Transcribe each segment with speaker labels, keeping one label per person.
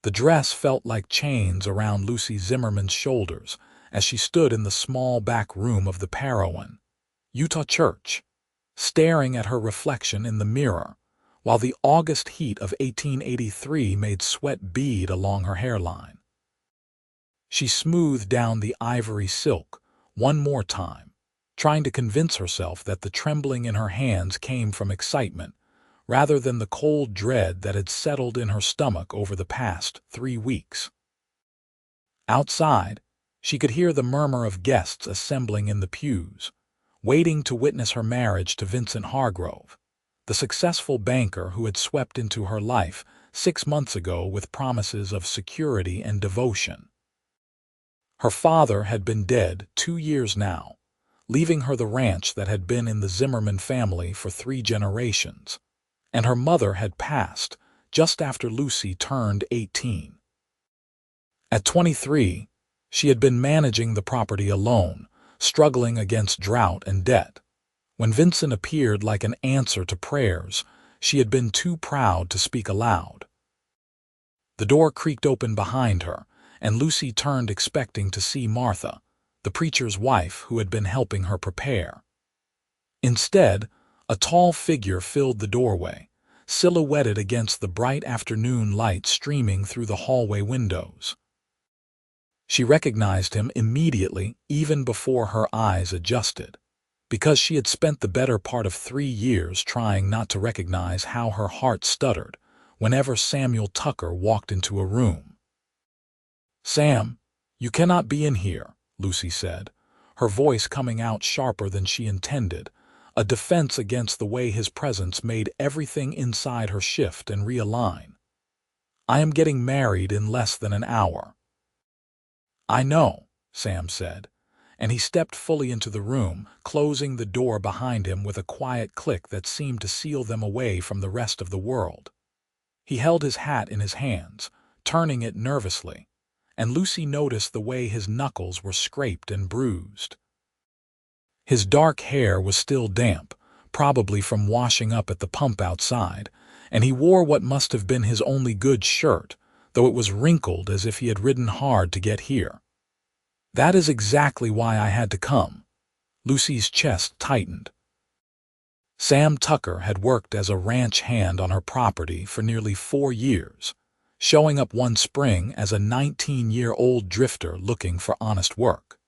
Speaker 1: The dress felt like chains around Lucy Zimmerman's shoulders as she stood in the small back room of the Parowan, Utah church, staring at her reflection in the mirror, while the August heat of 1883 made sweat bead along her hairline. She smoothed down the ivory silk one more time, trying to convince herself that the trembling in her hands came from excitement rather than the cold dread that had settled in her stomach over the past 3 weeks. Outside, she could hear the murmur of guests assembling in the pews, waiting to witness her marriage to Vincent Hargrove, the successful banker who had swept into her life 6 months ago with promises of security and devotion. Her father had been dead 2 years now, leaving her the ranch that had been in the Zimmerman family for 3 generations, and her mother had passed just after Lucy turned 18. At 23, she had been managing the property alone, struggling against drought and debt. When Vincent appeared like an answer to prayers, she had been too proud to speak aloud. The door creaked open behind her, and Lucy turned expecting to see Martha, the preacher's wife who had been helping her prepare. Instead, a tall figure filled the doorway, silhouetted against the bright afternoon light streaming through the hallway windows. She recognized him immediately, even before her eyes adjusted, because she had spent the better part of 3 years trying not to recognize how her heart stuttered whenever Samuel Tucker walked into a room. "Sam, you cannot be in here," Lucy said, her voice coming out sharper than she intended, a defense against the way his presence made everything inside her shift and realign. "I am getting married in less than an hour." "I know," Sam said, and he stepped fully into the room, closing the door behind him with a quiet click that seemed to seal them away from the rest of the world. He held his hat in his hands, turning it nervously, and Lucy noticed the way his knuckles were scraped and bruised. His dark hair was still damp, probably from washing up at the pump outside, and he wore what must have been his only good shirt, though it was wrinkled as if he had ridden hard to get here. "That is exactly why I had to come." Lucy's chest tightened. Sam Tucker had worked as a ranch hand on her property for nearly 4 years, showing up one spring as a 19-year-old drifter looking for honest work.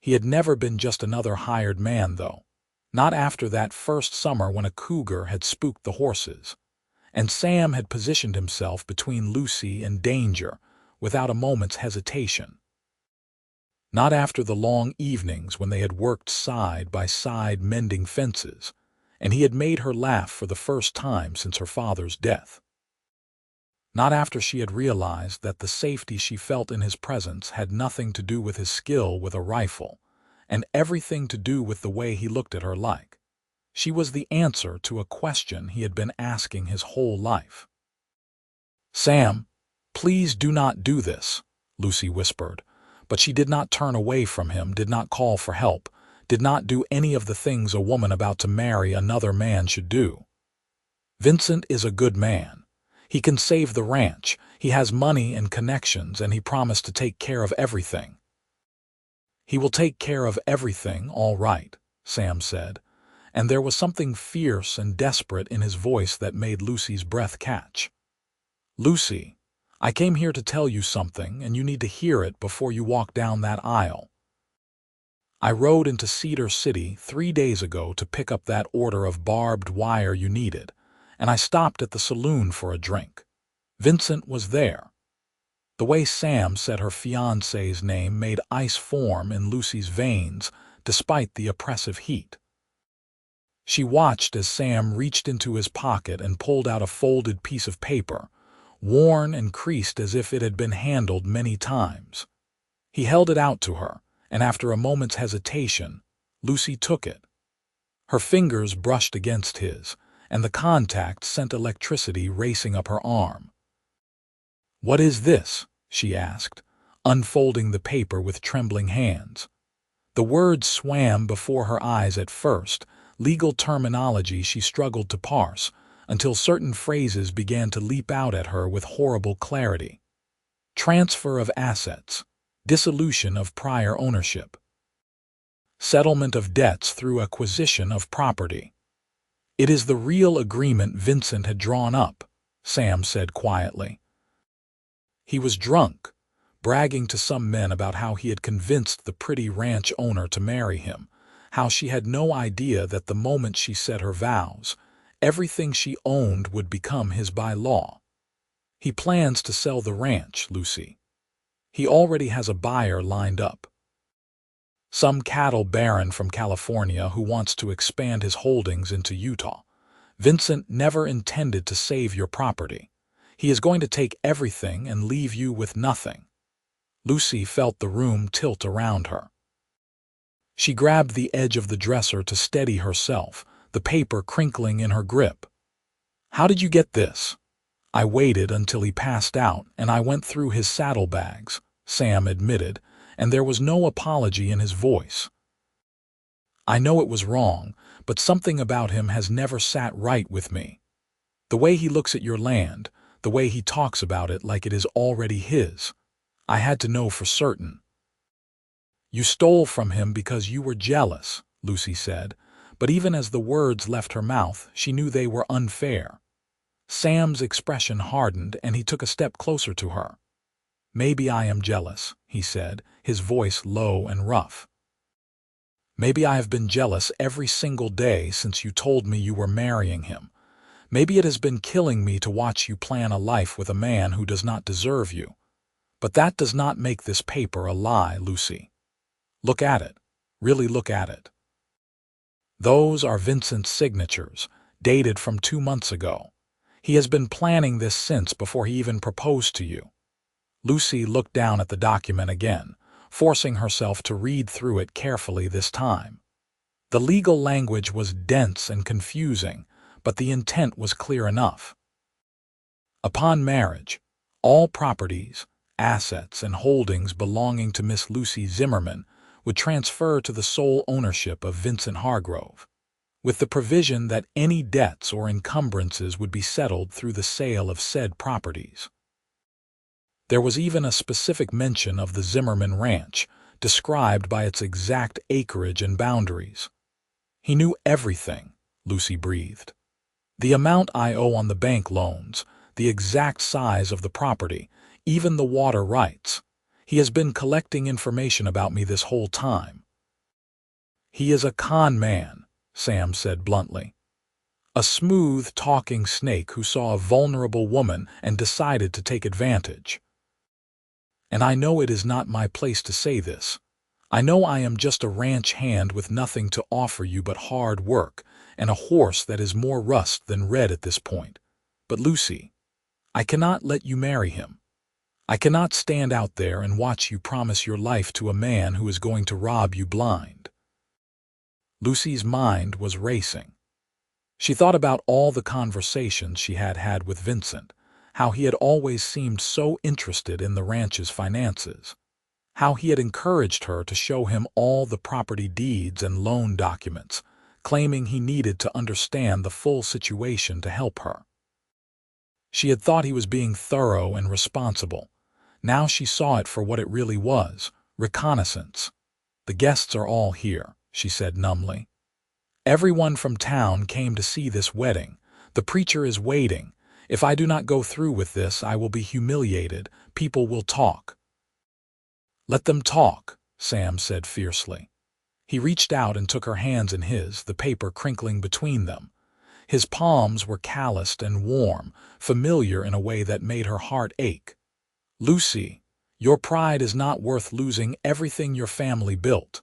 Speaker 1: He had never been just another hired man, though, not after that first summer when a cougar had spooked the horses, and Sam had positioned himself between Lucy and danger without a moment's hesitation. Not after the long evenings when they had worked side by side mending fences, and he had made her laugh for the first time since her father's death. Not after she had realized that the safety she felt in his presence had nothing to do with his skill with a rifle, and everything to do with the way he looked at her like she was the answer to a question he had been asking his whole life. "Sam, please do not do this," Lucy whispered, but she did not turn away from him, did not call for help, did not do any of the things a woman about to marry another man should do. "Vincent is a good man. He can save the ranch, he has money and connections, and he promised to take care of everything." "He will take care of everything, all right," Sam said, and there was something fierce and desperate in his voice that made Lucy's breath catch. "Lucy, I came here to tell you something, and you need to hear it before you walk down that aisle. I rode into Cedar City 3 days ago to pick up that order of barbed wire you needed, and I stopped at the saloon for a drink. Vincent was there." The way Sam said her fiancé's name made ice form in Lucy's veins despite the oppressive heat. She watched as Sam reached into his pocket and pulled out a folded piece of paper, worn and creased as if it had been handled many times. He held it out to her, and after a moment's hesitation, Lucy took it. Her fingers brushed against his, and the contact sent electricity racing up her arm. "What is this?" she asked, unfolding the paper with trembling hands. The words swam before her eyes at first, legal terminology she struggled to parse, until certain phrases began to leap out at her with horrible clarity. Transfer of assets, dissolution of prior ownership, settlement of debts through acquisition of property. It is the real agreement Vincent had drawn up, Sam said quietly. He was drunk, bragging to some men about how he had convinced the pretty ranch owner to marry him, how she had no idea that the moment she said her vows, everything she owned would become his by law. He plans to sell the ranch, Lucy. He already has a buyer lined up. Some cattle baron from California who wants to expand his holdings into Utah. Vincent never intended to save your property. He is going to take everything and leave you with nothing. Lucy felt the room tilt around her. She grabbed the edge of the dresser to steady herself, the paper crinkling in her grip. How did you get this? I waited until he passed out and I went through his saddlebags, Sam admitted, and there was no apology in his voice. I know it was wrong, but something about him has never sat right with me. The way he looks at your land, the way he talks about it like it is already his. I had to know for certain. You stole from him because you were jealous, Lucy said, but even as the words left her mouth, she knew they were unfair. Sam's expression hardened and he took a step closer to her. Maybe I am jealous, he said, his voice low and rough. Maybe I have been jealous every single day since you told me you were marrying him. Maybe it has been killing me to watch you plan a life with a man who does not deserve you. But that does not make this paper a lie, Lucy. Look at it. Really look at it. Those are Vincent's signatures, dated from 2 months ago. He has been planning this since before he even proposed to you. Lucy looked down at the document again, forcing herself to read through it carefully this time. The legal language was dense and confusing, but the intent was clear enough. Upon marriage, all properties, assets, and holdings belonging to Miss Lucy Zimmerman would transfer to the sole ownership of Vincent Hargrove, with the provision that any debts or encumbrances would be settled through the sale of said properties. There was even a specific mention of the Zimmerman ranch, described by its exact acreage and boundaries. He knew everything, Lucy breathed. The amount I owe on the bank loans, the exact size of the property, even the water rights. He has been collecting information about me this whole time. He is a con man, Sam said bluntly. A smooth, talking snake who saw a vulnerable woman and decided to take advantage. And I know it is not my place to say this. I know I am just a ranch hand with nothing to offer you but hard work and a horse that is more rust than red at this point. But Lucy, I cannot let you marry him. I cannot stand out there and watch you promise your life to a man who is going to rob you blind. Lucy's mind was racing. She thought about all the conversations she had had with Vincent, how he had always seemed so interested in the ranch's finances, how he had encouraged her to show him all the property deeds and loan documents, claiming he needed to understand the full situation to help her. She had thought he was being thorough and responsible. Now she saw it for what it really was, reconnaissance. The guests are all here, she said numbly. Everyone from town came to see this wedding. The preacher is waiting. If I do not go through with this, I will be humiliated. People will talk. Let them talk, Sam said fiercely. He reached out and took her hands in his, the paper crinkling between them. His palms were calloused and warm, familiar in a way that made her heart ache. Lucy, your pride is not worth losing everything your family built.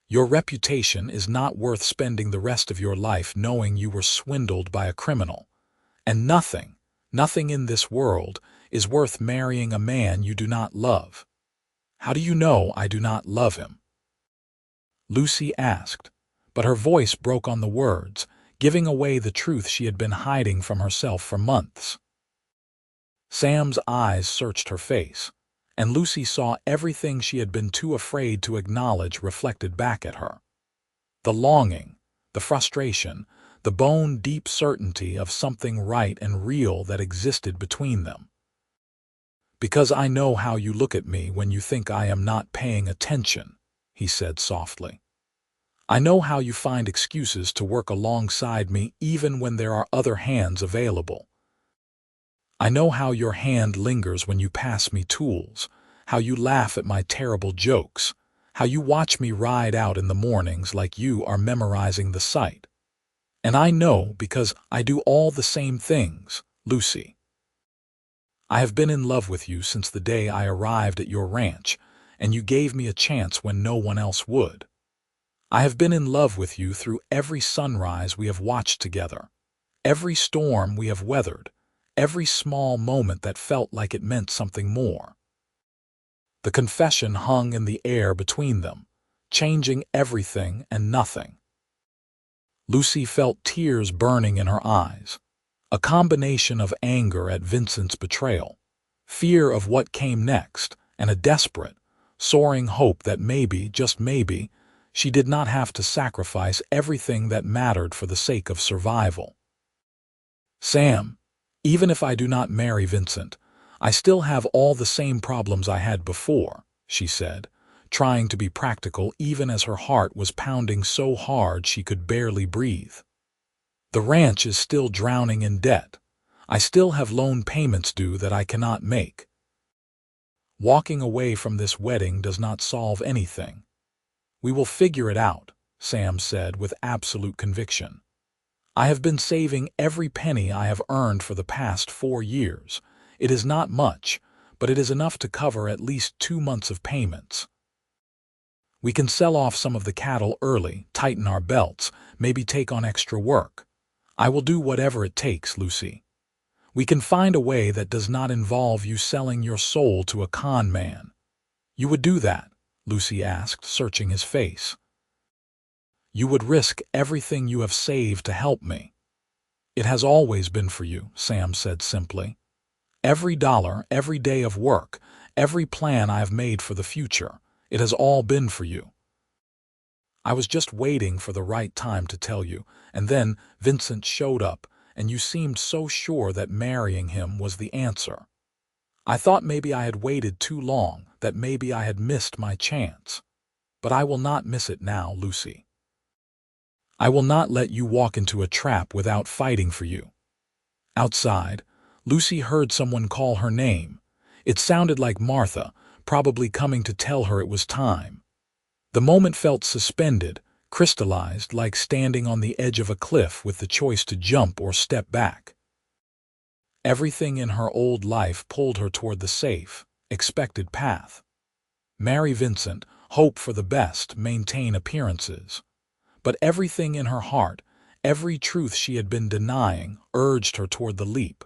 Speaker 1: Your reputation is not worth spending the rest of your life knowing you were swindled by a criminal. And nothing in this world is worth marrying a man you do not love. How do you know I do not love him? Lucy asked, but her voice broke on the words, giving away the truth she had been hiding from herself for months. Sam's eyes searched her face, and Lucy saw everything she had been too afraid to acknowledge reflected back at her. The longing, the frustration, the bone-deep certainty of something right and real that existed between them. "Because I know how you look at me when you think I am not paying attention," he said softly. "I know how you find excuses to work alongside me even when there are other hands available. I know how your hand lingers when you pass me tools, how you laugh at my terrible jokes, how you watch me ride out in the mornings like you are memorizing the site. And I know because I do all the same things, Lucy. I have been in love with you since the day I arrived at your ranch, and you gave me a chance when no one else would. I have been in love with you through every sunrise we have watched together, every storm we have weathered, every small moment that felt like it meant something more." The confession hung in the air between them, changing everything and nothing. Lucy felt tears burning in her eyes, a combination of anger at Vincent's betrayal, fear of what came next, and a desperate, soaring hope that maybe, just maybe, she did not have to sacrifice everything that mattered for the sake of survival. "Sam, even if I do not marry Vincent, I still have all the same problems I had before," she said, trying to be practical even as her heart was pounding so hard she could barely breathe. "The ranch is still drowning in debt. I still have loan payments due that I cannot make. Walking away from this wedding does not solve anything. We will figure it out," Sam said with absolute conviction. "I have been saving every penny I have earned for the past 4 years. It is not much, but it is enough to cover at least 2 months of payments. We can sell off some of the cattle early, tighten our belts, maybe take on extra work. I will do whatever it takes, Lucy. We can find a way that does not involve you selling your soul to a con man." "You would do that?" Lucy asked, searching his face. "You would risk everything you have saved to help me." "It has always been for you," Sam said simply. "Every dollar, every day of work, every plan I have made for the future, it has all been for you. I was just waiting for the right time to tell you, and then Vincent showed up, and you seemed so sure that marrying him was the answer. I thought maybe I had waited too long, that maybe I had missed my chance. But I will not miss it now, Lucy. I will not let you walk into a trap without fighting for you." Outside, Lucy heard someone call her name. It sounded like Martha, probably coming to tell her it was time. The moment felt suspended, crystallized, like standing on the edge of a cliff with the choice to jump or step back. Everything in her old life pulled her toward the safe, expected path. Marry Vincent, hope for the best, maintain appearances. But everything in her heart, every truth she had been denying, urged her toward the leap.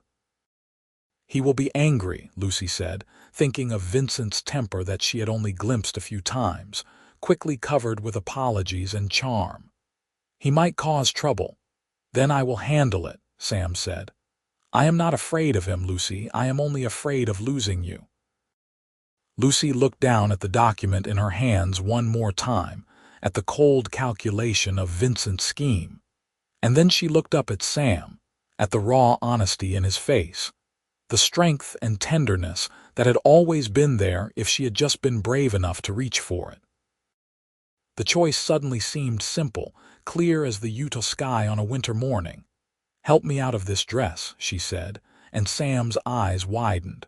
Speaker 1: "He will be angry," Lucy said, thinking of Vincent's temper that she had only glimpsed a few times, quickly covered with apologies and charm. "He might cause trouble. Then I will handle it," Sam said. "I am not afraid of him, Lucy. I am only afraid of losing you." Lucy looked down at the document in her hands one more time, at the cold calculation of Vincent's scheme. And then she looked up at Sam, at the raw honesty in his face, the strength and tenderness that had always been there if she had just been brave enough to reach for it. The choice suddenly seemed simple, clear as the Utah sky on a winter morning. "Help me out of this dress," she said, and Sam's eyes widened.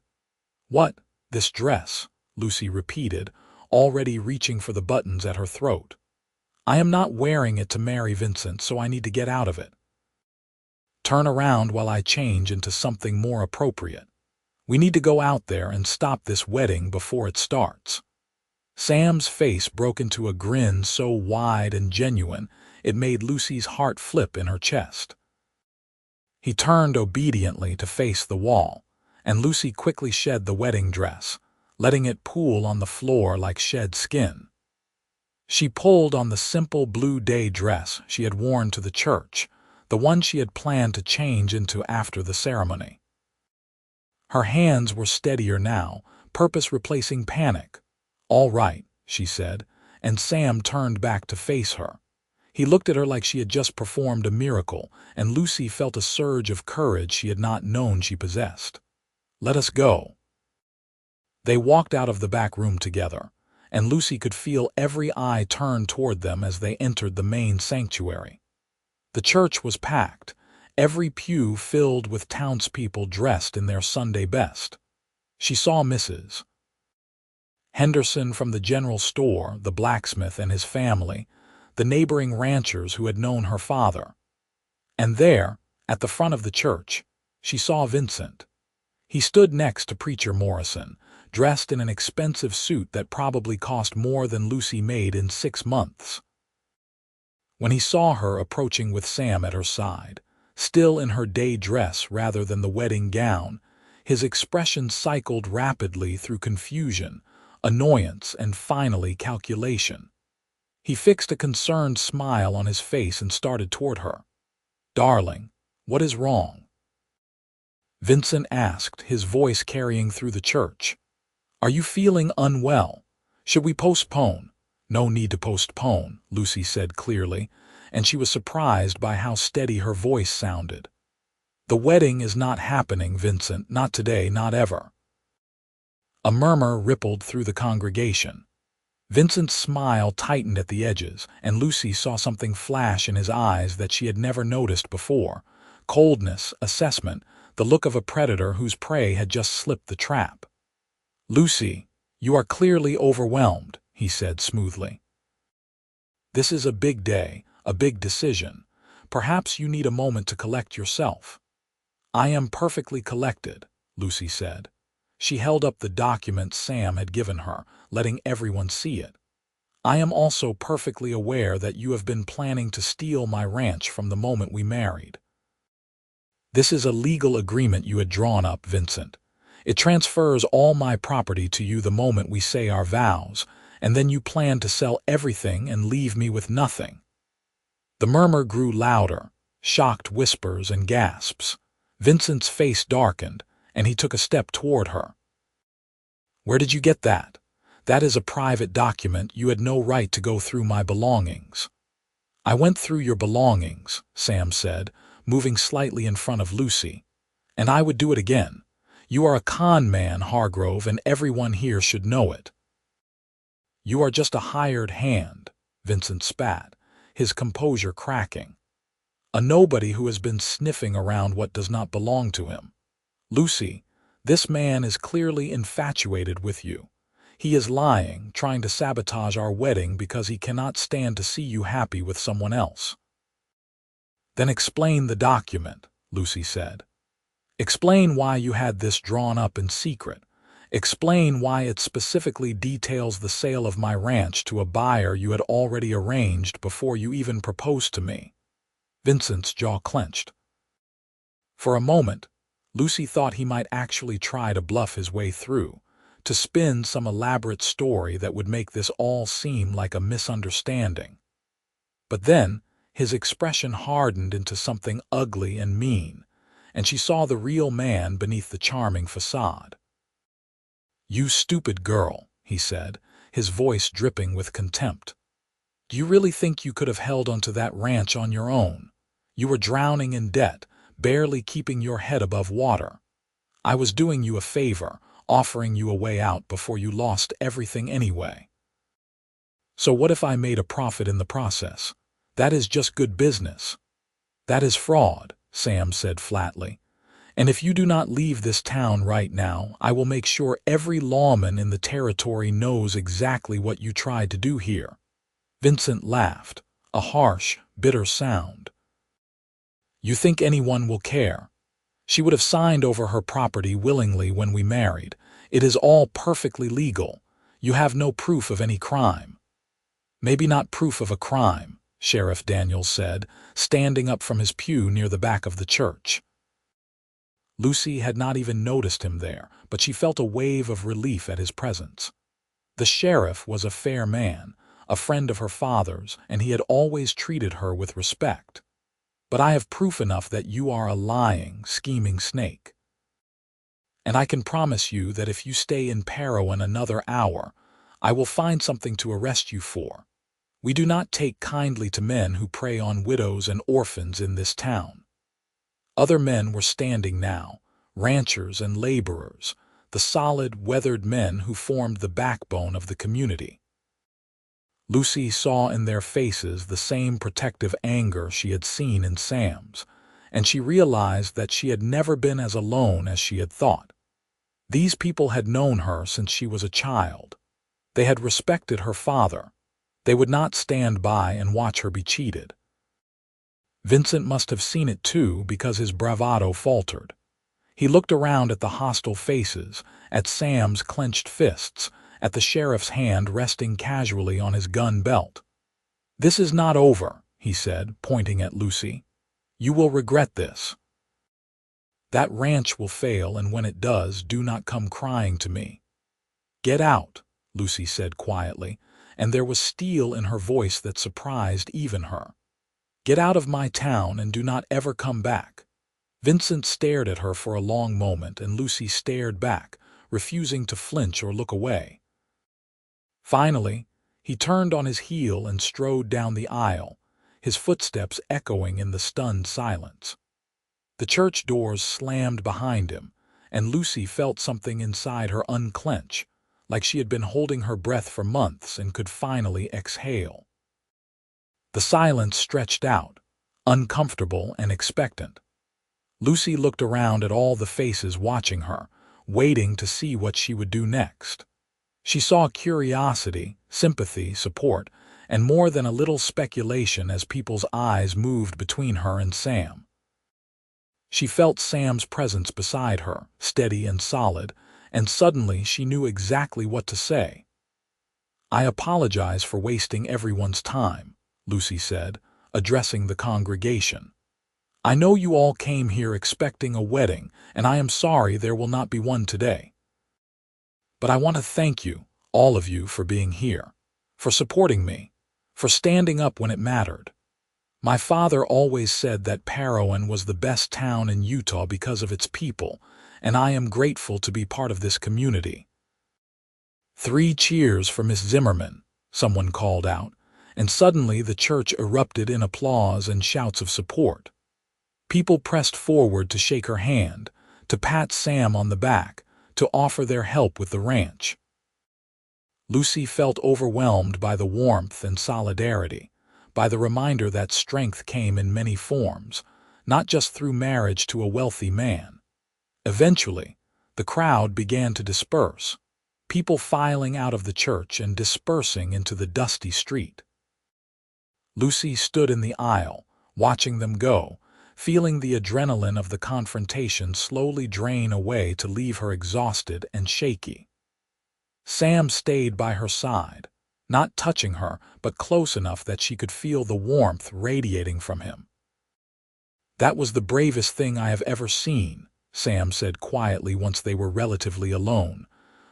Speaker 1: "What, this dress?" Lucy repeated, already reaching for the buttons at her throat. "I am not wearing it to marry Vincent, so I need to get out of it. Turn around while I change into something more appropriate. We need to go out there and stop this wedding before it starts." Sam's face broke into a grin so wide and genuine it made Lucy's heart flip in her chest. He turned obediently to face the wall, and Lucy quickly shed the wedding dress, letting it pool on the floor like shed skin. She pulled on the simple blue day dress she had worn to the church, the one she had planned to change into after the ceremony. Her hands were steadier now, purpose replacing panic. "All right," she said, and Sam turned back to face her. He looked at her like she had just performed a miracle, and Lucy felt a surge of courage she had not known she possessed. "Let us go." They walked out of the back room together, and Lucy could feel every eye turn toward them as they entered the main sanctuary. The church was packed, every pew filled with townspeople dressed in their Sunday best. She saw Mrs. Henderson from the general store, the blacksmith and his family, the neighboring ranchers who had known her father. And there, at the front of the church, she saw Vincent. He stood next to Preacher Morrison, dressed in an expensive suit that probably cost more than Lucy made in 6 months. When he saw her approaching with Sam at her side, still in her day dress rather than the wedding gown, his expression cycled rapidly through confusion, annoyance, and finally calculation. He fixed a concerned smile on his face and started toward her. "Darling, what is wrong?" Vincent asked, his voice carrying through the church. "Are you feeling unwell? Should we postpone?" "No need to postpone," Lucy said clearly, and she was surprised by how steady her voice sounded. "The wedding is not happening, Vincent, not today, not ever." A murmur rippled through the congregation. Vincent's smile tightened at the edges, and Lucy saw something flash in his eyes that she had never noticed before: coldness, assessment, the look of a predator whose prey had just slipped the trap. "Lucy, you are clearly overwhelmed," he said smoothly. "This is a big day, a big decision. Perhaps you need a moment to collect yourself." "I am perfectly collected," Lucy said. She held up the document Sam had given her, letting everyone see it. "I am also perfectly aware that you have been planning to steal my ranch from the moment we married." "This is a legal agreement you had drawn up, Vincent. It transfers all my property to you the moment we say our vows, and then you plan to sell everything and leave me with nothing." The murmur grew louder, shocked whispers and gasps. Vincent's face darkened, and he took a step toward her. "Where did you get that? That is a private document. You had no right to go through my belongings." "I went through your belongings," Sam said, moving slightly in front of Lucy. "And I would do it again. You are a con man, Hargrove, and everyone here should know it." "You are just a hired hand," Vincent spat, his composure cracking. "A nobody who has been sniffing around what does not belong to him. Lucy, this man is clearly infatuated with you. He is lying, trying to sabotage our wedding because he cannot stand to see you happy with someone else." "Then explain the document," Lucy said. "Explain why you had this drawn up in secret. Explain why it specifically details the sale of my ranch to a buyer you had already arranged before you even proposed to me." Vincent's jaw clenched. For a moment, Lucy thought he might actually try to bluff his way through, to spin some elaborate story that would make this all seem like a misunderstanding. But then, his expression hardened into something ugly and mean, and she saw the real man beneath the charming facade. "You stupid girl," he said, his voice dripping with contempt. "Do you really think you could have held onto that ranch on your own? You were drowning in debt, barely keeping your head above water. I was doing you a favor, offering you a way out before you lost everything anyway. So what if I made a profit in the process? That is just good business." "That is fraud," Sam said flatly. "And if you do not leave this town right now, I will make sure every lawman in the territory knows exactly what you tried to do here." Vincent laughed, a harsh, bitter sound. "You think anyone will care? She would have signed over her property willingly when we married. It is all perfectly legal. You have no proof of any crime." "Maybe not proof of a crime," Sheriff Daniels said, standing up from his pew near the back of the church. Lucy had not even noticed him there, but she felt a wave of relief at his presence. The sheriff was a fair man, a friend of her father's, and he had always treated her with respect. "But I have proof enough that you are a lying, scheming snake. And I can promise you that if you stay in Parowan another hour, I will find something to arrest you for. We do not take kindly to men who prey on widows and orphans in this town." Other men were standing now, ranchers and laborers, the solid, weathered men who formed the backbone of the community. Lucy saw in their faces the same protective anger she had seen in Sam's, and she realized that she had never been as alone as she had thought. These people had known her since she was a child. They had respected her father. They would not stand by and watch her be cheated. Vincent must have seen it too, because his bravado faltered. He looked around at the hostile faces, at Sam's clenched fists, at the sheriff's hand resting casually on his gun belt. "This is not over," he said, pointing at Lucy. "You will regret this. That ranch will fail, and when it does, do not come crying to me." "Get out," Lucy said quietly, and there was steel in her voice that surprised even her. "Get out of my town and do not ever come back." Vincent stared at her for a long moment, and Lucy stared back, refusing to flinch or look away. Finally, he turned on his heel and strode down the aisle, his footsteps echoing in the stunned silence. The church doors slammed behind him, and Lucy felt something inside her unclench, like she had been holding her breath for months and could finally exhale. The silence stretched out, uncomfortable and expectant. Lucy looked around at all the faces watching her, waiting to see what she would do next. She saw curiosity, sympathy, support, and more than a little speculation as people's eyes moved between her and Sam. She felt Sam's presence beside her, steady and solid, and suddenly she knew exactly what to say. "I apologize for wasting everyone's time," Lucy said, addressing the congregation. "I know you all came here expecting a wedding, and I am sorry there will not be one today. But I want to thank you, all of you, for being here, for supporting me, for standing up when it mattered. My father always said that Parowan was the best town in Utah because of its people, and I am grateful to be part of this community." "3 cheers for Miss Zimmerman," someone called out, and suddenly the church erupted in applause and shouts of support. People pressed forward to shake her hand, to pat Sam on the back, to offer their help with the ranch. Lucy felt overwhelmed by the warmth and solidarity, by the reminder that strength came in many forms, not just through marriage to a wealthy man. Eventually, the crowd began to disperse, people filing out of the church and dispersing into the dusty street. Lucy stood in the aisle, watching them go, feeling the adrenaline of the confrontation slowly drain away to leave her exhausted and shaky. Sam stayed by her side, not touching her, but close enough that she could feel the warmth radiating from him. "That was the bravest thing I have ever seen," Sam said quietly once they were relatively alone.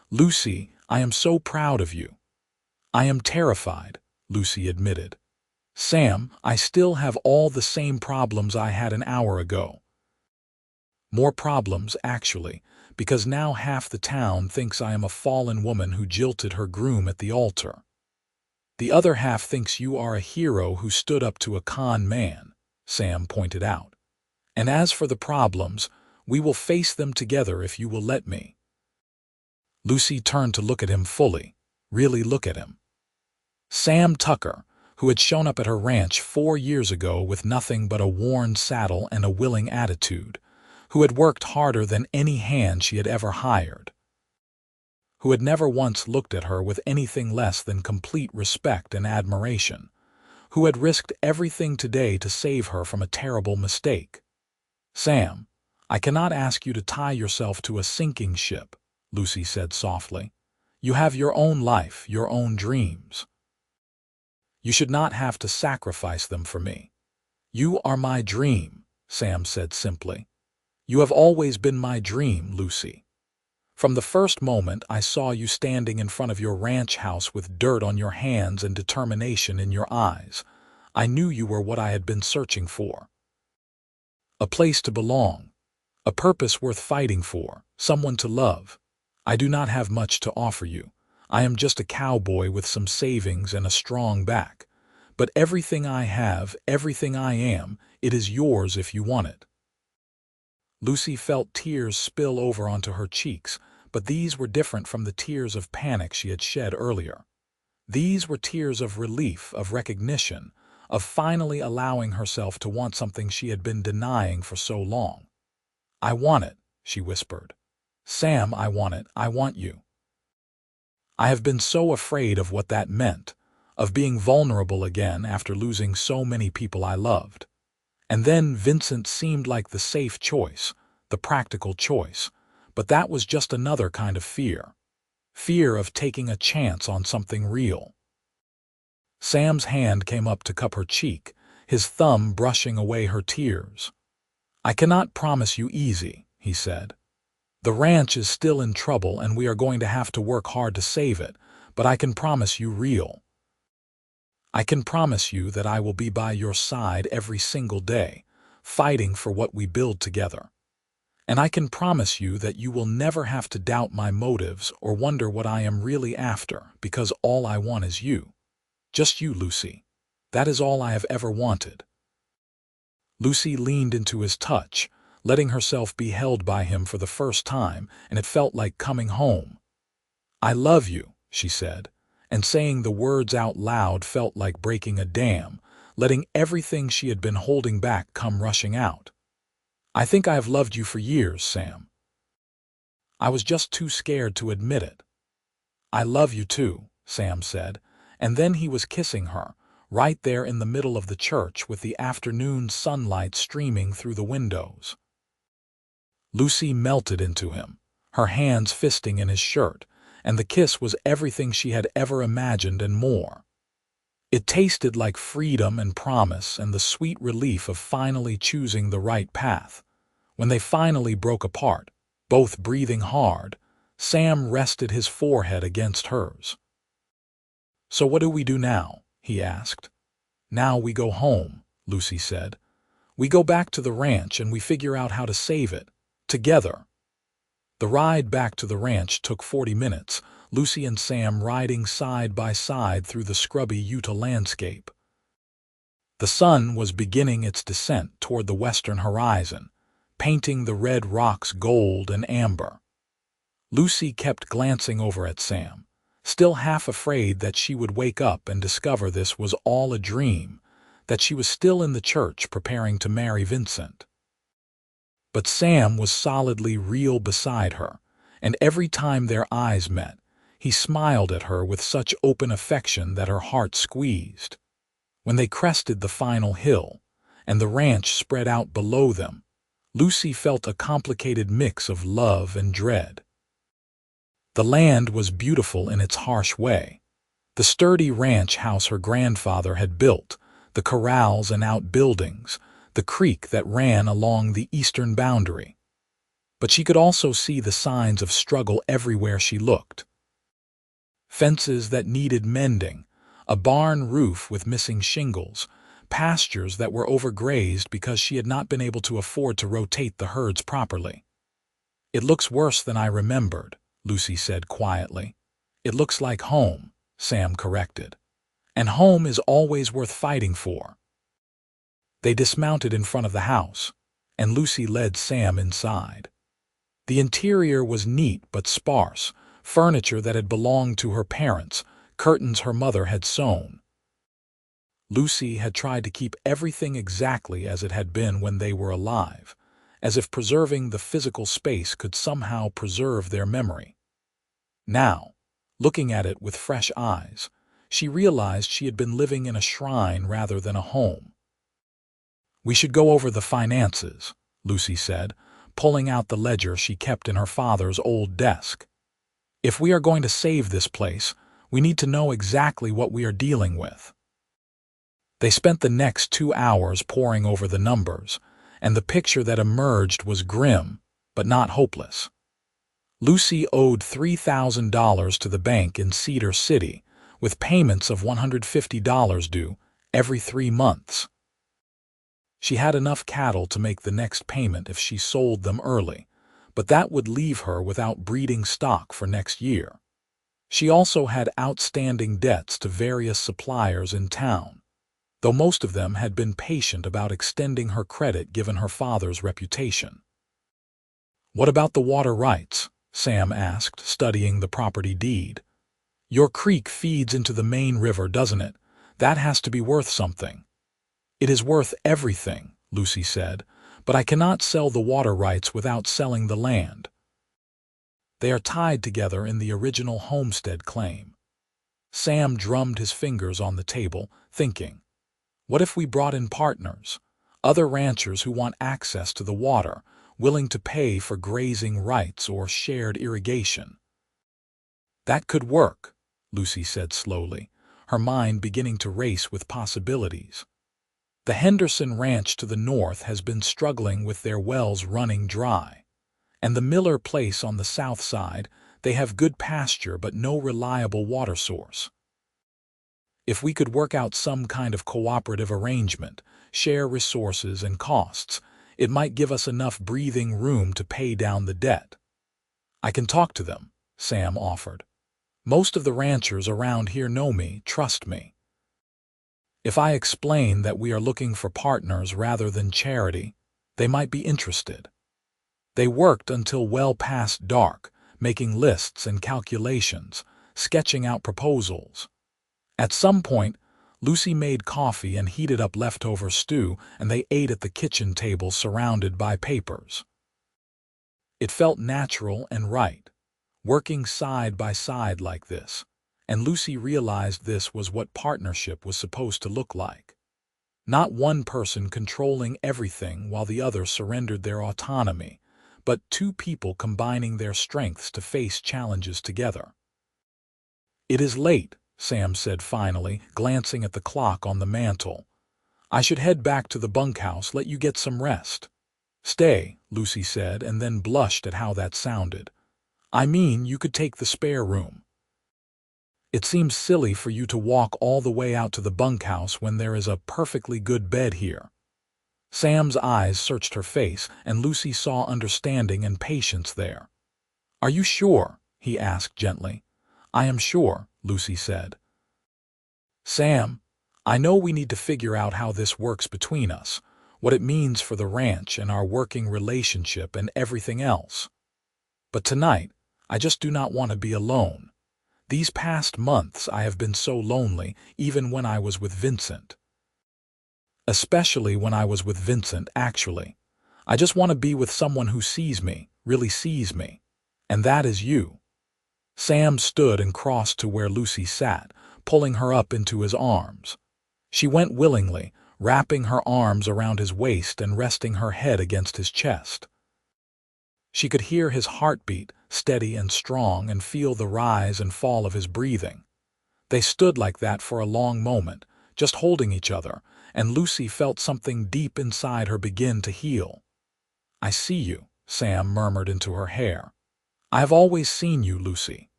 Speaker 1: "Lucy, I am so proud of you." "I am terrified," Lucy admitted. "Sam, I still have all the same problems I had an hour ago." "More problems, actually, because now half the town thinks I am a fallen woman who jilted her groom at the altar. The other half thinks you are a hero who stood up to a con man," Sam pointed out. "And as for the problems, we will face them together if you will let me." Lucy turned to look at him fully, really look at him. Sam Tucker, who had shown up at her ranch 4 years ago with nothing but a worn saddle and a willing attitude, who had worked harder than any hand she had ever hired, who had never once looked at her with anything less than complete respect and admiration, who had risked everything today to save her from a terrible mistake. "Sam, I cannot ask you to tie yourself to a sinking ship," Lucy said softly. "You have your own life, your own dreams. You should not have to sacrifice them for me." "You are my dream," Sam said simply. "You have always been my dream, Lucy. From the first moment I saw you standing in front of your ranch house with dirt on your hands and determination in your eyes, I knew you were what I had been searching for. A place to belong, a purpose worth fighting for, someone to love. I do not have much to offer you. I am just a cowboy with some savings and a strong back, But everything I have, everything I am, it is yours if you want it." Lucy felt tears spill over onto her cheeks, but these were different from the tears of panic she had shed earlier. These were tears of relief, of recognition, of finally allowing herself to want something she had been denying for so long. "I want it," she whispered. "Sam, I want it. I want you. I have been so afraid of what that meant, of being vulnerable again after losing so many people I loved. And then Vincent seemed like the safe choice, the practical choice, but that was just another kind of fear. Fear of taking a chance on something real." Sam's hand came up to cup her cheek, his thumb brushing away her tears. "I cannot promise you easy," he said. "The ranch is still in trouble and we are going to have to work hard to save it, but I can promise you real. I can promise you that I will be by your side every single day, fighting for what we build together. And I can promise you that you will never have to doubt my motives or wonder what I am really after, because all I want is you. Just you, Lucy. That is all I have ever wanted." Lucy leaned into his touch, letting herself be held by him for the first time, and it felt like coming home. "I love you," she said, and saying the words out loud felt like breaking a dam, letting everything she had been holding back come rushing out. "I think I have loved you for years, Sam. I was just too scared to admit it." "I love you too," Sam said, and then he was kissing her, right there in the middle of the church with the afternoon sunlight streaming through the windows. Lucy melted into him, her hands fisting in his shirt, and the kiss was everything she had ever imagined and more. It tasted like freedom and promise and the sweet relief of finally choosing the right path. When they finally broke apart, both breathing hard, Sam rested his forehead against hers. "So what do we do now?" he asked. "Now we go home," Lucy said. "We go back to the ranch and we figure out how to save it. Together." The ride back to the ranch took 40 minutes, Lucy and Sam riding side by side through the scrubby Utah landscape. The sun was beginning its descent toward the western horizon, painting the red rocks gold and amber. Lucy kept glancing over at Sam, still half afraid that she would wake up and discover this was all a dream, that she was still in the church preparing to marry Vincent. But Sam was solidly real beside her, and every time their eyes met, he smiled at her with such open affection that her heart squeezed. When they crested the final hill, and the ranch spread out below them, Lucy felt a complicated mix of love and dread. The land was beautiful in its harsh way. The sturdy ranch house her grandfather had built, the corrals and outbuildings, the creek that ran along the eastern boundary. But she could also see the signs of struggle everywhere she looked. Fences that needed mending, a barn roof with missing shingles, pastures that were overgrazed because she had not been able to afford to rotate the herds properly. "It looks worse than I remembered," Lucy said quietly. "It looks like home," Sam corrected. "And home is always worth fighting for." They dismounted in front of the house, and Lucy led Sam inside. The interior was neat but sparse, furniture that had belonged to her parents, curtains her mother had sewn. Lucy had tried to keep everything exactly as it had been when they were alive, as if preserving the physical space could somehow preserve their memory. Now, looking at it with fresh eyes, she realized she had been living in a shrine rather than a home. "We should go over the finances," Lucy said, pulling out the ledger she kept in her father's old desk. "If we are going to save this place, we need to know exactly what we are dealing with." They spent the next 2 hours poring over the numbers, and the picture that emerged was grim, but not hopeless. Lucy owed $3,000 to the bank in Cedar City, with payments of $150 due every 3 months. She had enough cattle to make the next payment if she sold them early, but that would leave her without breeding stock for next year. She also had outstanding debts to various suppliers in town. though most of them had been patient about extending her credit given her father's reputation. "What about the water rights?" Sam asked, studying the property deed. "Your creek feeds into the main river, doesn't it? That has to be worth something." "It is worth everything," Lucy said, "but I cannot sell the water rights without selling the land. They are tied together in the original homestead claim." Sam drummed his fingers on the table, thinking, what if we brought in partners, other ranchers who want access to the water, willing to pay for grazing rights or shared irrigation? "That could work," Lucy said slowly, her mind beginning to race with possibilities. "The Henderson Ranch to the north has been struggling with their wells running dry. And the Miller place on the south side, they have good pasture but no reliable water source. If we could work out some kind of cooperative arrangement, share resources and costs, it might give us enough breathing room to pay down the debt." "I can talk to them," Sam offered. "Most of the ranchers around here know me, trust me. If I explain that we are looking for partners rather than charity, they might be interested." They worked until well past dark, making lists and calculations, sketching out proposals. At some point, Lucy made coffee and heated up leftover stew, and they ate at the kitchen table surrounded by papers. It felt natural and right, working side by side like this, and Lucy realized this was what partnership was supposed to look like. Not one person controlling everything while the other surrendered their autonomy, but two people combining their strengths to face challenges together. "It is late," Sam said finally, glancing at the clock on the mantel. "I should head back to the bunkhouse, let you get some rest." "Stay," Lucy said, and then blushed at how that sounded. "I mean, you could take the spare room. It seems silly for you to walk all the way out to the bunkhouse when there is a perfectly good bed here." Sam's eyes searched her face, and Lucy saw understanding and patience there. "Are you sure?" he asked gently. "I am sure," Lucy said. "Sam, I know we need to figure out how this works between us, what it means for the ranch and our working relationship and everything else. But tonight, I just do not want to be alone. These past months I have been so lonely, even when I was with Vincent. Especially when I was with Vincent, actually. I just want to be with someone who sees me, really sees me. And that is you." Sam stood and crossed to where Lucy sat, pulling her up into his arms. She went willingly, wrapping her arms around his waist and resting her head against his chest. She could hear his heartbeat, steady and strong, and feel the rise and fall of his breathing. They stood like that for a long moment, just holding each other, and Lucy felt something deep inside her begin to heal. "I see you," Sam murmured into her hair. "I have always seen you, Lucy.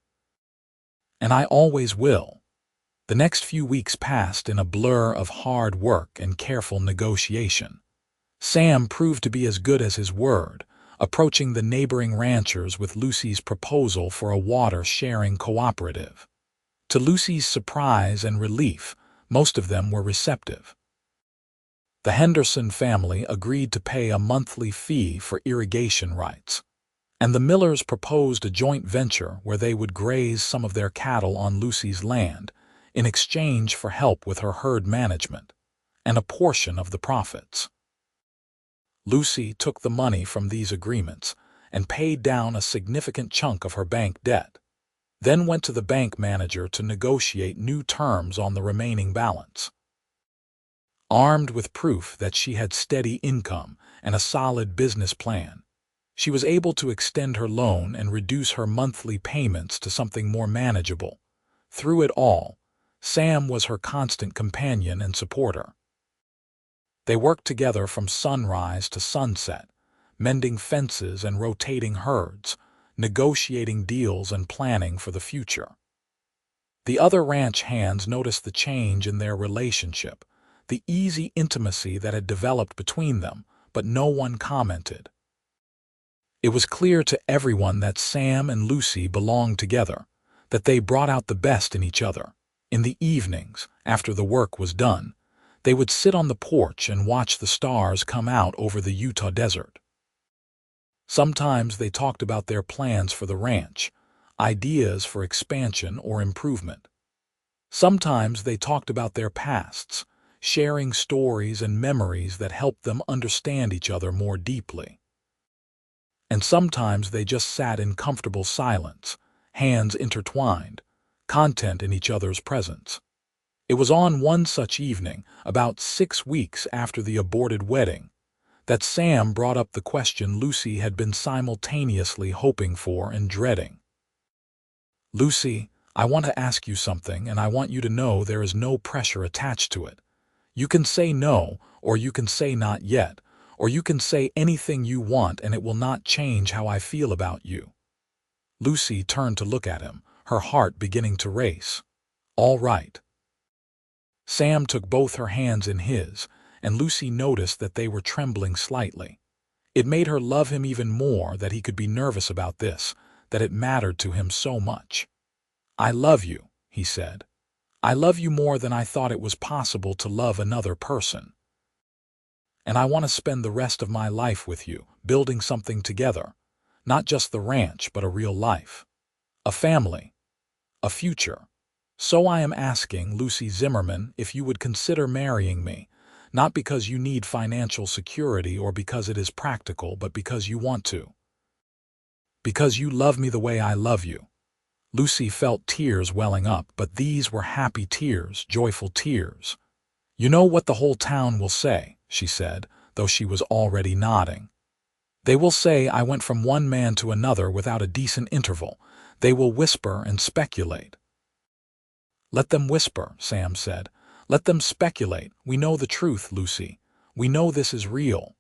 Speaker 1: And I always will." The next few weeks passed in a blur of hard work and careful negotiation. Sam proved to be as good as his word, approaching the neighboring ranchers with Lucy's proposal for a water-sharing cooperative. To Lucy's surprise and relief, most of them were receptive. The Henderson family agreed to pay a monthly fee for irrigation rights, and the Millers proposed a joint venture where they would graze some of their cattle on Lucy's land in exchange for help with her herd management and a portion of the profits. Lucy took the money from these agreements and paid down a significant chunk of her bank debt, then went to the bank manager to negotiate new terms on the remaining balance. Armed with proof that she had steady income and a solid business plan, she was able to extend her loan and reduce her monthly payments to something more manageable. Through it all, Sam was her constant companion and supporter. They worked together from sunrise to sunset, mending fences and rotating herds, negotiating deals and planning for the future. The other ranch hands noticed the change in their relationship, the easy intimacy that had developed between them, but no one commented. It was clear to everyone that Sam and Lucy belonged together, that they brought out the best in each other. In the evenings, after the work was done, They would sit on the porch and watch the stars come out over the Utah desert. Sometimes they talked about their plans for the ranch, ideas for expansion or improvement. Sometimes they talked about their pasts, sharing stories and memories that helped them understand each other more deeply. And sometimes they just sat in comfortable silence, hands intertwined, content in each other's presence. It was on one such evening, about 6 weeks after the aborted wedding, that Sam brought up the question Lucy had been simultaneously hoping for and dreading. "Lucy, I want to ask you something, and I want you to know there is no pressure attached to it. You can say no, or you can say not yet, or you can say anything you want and it will not change how I feel about you." Lucy turned to look at him, her heart beginning to race. "All right." Sam took both her hands in his, and Lucy noticed that they were trembling slightly. It made her love him even more that he could be nervous about this, that it mattered to him so much. "I love you," he said. "I love you more than I thought it was possible to love another person. And I want to spend the rest of my life with you, building something together. Not just the ranch, but a real life. A family. A future. So I am asking, Lucy Zimmerman, if you would consider marrying me, not because you need financial security or because it is practical, but because you want to. Because you love me the way I love you." Lucy felt tears welling up, but these were happy tears, joyful tears. "You know what the whole town will say," she said, though she was already nodding. "They will say I went from one man to another without a decent interval. They will whisper and speculate." "Let them whisper," Sam said. "Let them speculate. We know the truth, Lucy. We know this is real."